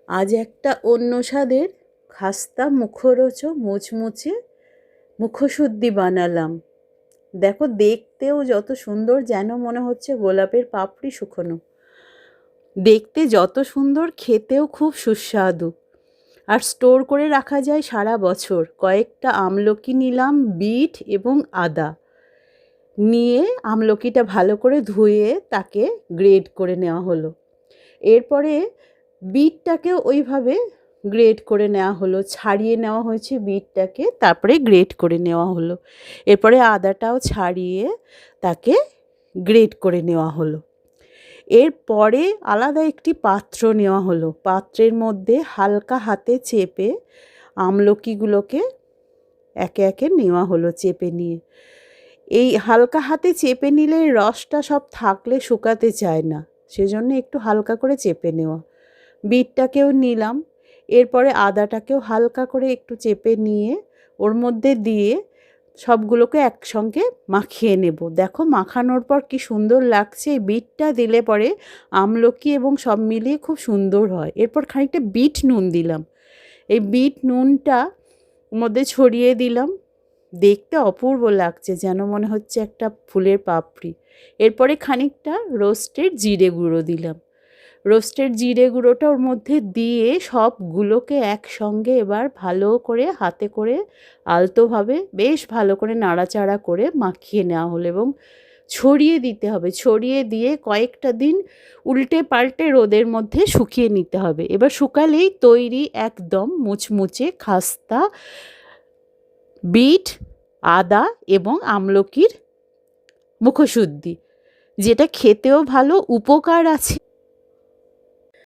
আজ একটা অন্য স্বাদের খাস্তা মুখরোচক মুচমুচে মুখশুদ্ধি বানালাম। দেখো, দেখতেও যত সুন্দর, যেন মনে হচ্ছে গোলাপের পাপড়ি শুকোনো। দেখতে যত সুন্দর, খেতেও খুব সুস্বাদু। আর স্টোর করে রাখা যায় সারা বছর। কয়েকটা আমলকি নিলাম, বিট এবং আদা নিয়ে আমলকিটা ভালো করে ধুয়ে তাকে গ্রেট করে নেওয়া হলো। এরপরে বিটটাকেও ওইভাবে গ্রেট করে নেওয়া হলো, ছাড়িয়ে নেওয়া হয়েছে বিটটাকে, তারপরে গ্রেট করে নেওয়া হলো। এরপরে আদাটাও ছাড়িয়ে তাকে গ্রেট করে নেওয়া হলো। এরপরে আলাদা একটি পাত্র নেওয়া হলো। পাত্রের মধ্যে হালকা হাতে চেপে আমলকিগুলোকে একে একে নেওয়া হলো, চেপে নিয়ে। এই হালকা হাতে চেপে নিলে রসটা সব থাকলে শুকাতে চায় না, সেজন্য একটু হালকা করে চেপে নেওয়া। বিটটাকেও নিলাম, এরপরে আদাটাকেও হালকা করে একটু চেপে নিয়ে ওর মধ্যে দিয়ে সবগুলোকে একসঙ্গে মাখিয়ে নেব। দেখো, মাখানোর পর কি সুন্দর লাগছে। এই বিটটা দিলে পরে আমলকি এবং সব মিলিয়ে খুব সুন্দর হয়। এরপর খানিকটা বিট নুন দিলাম। এই বিট নুনটা মধ্যে ছড়িয়ে দিলাম। দেখতে অপূর্ব লাগছে, যেন মনে হচ্ছে একটা ফুলের পাপড়ি। এরপরে খানিকটা রোস্টেড জিরে গুঁড়ো দিলাম। রোস্টেড জিরে গুঁড়োটা ওর মধ্যে দিয়ে সবগুলোকে একসঙ্গে এবার ভালো করে হাতে করে আলতোভাবে বেশ ভালো করে নাড়াচাড়া করে মাখিয়ে নেওয়া হলো এবং ছড়িয়ে দিতে হবে। ছড়িয়ে দিয়ে কয়েকটা দিন উল্টে পাল্টে রোদের মধ্যে শুকিয়ে নিতে হবে। এবার শুকালেই তৈরি একদম মুচমুচে খাস্তা বিট, আদা এবং আমলকির মুখশুদ্ধি, যেটা খেতেও ভালো, উপকার আছে।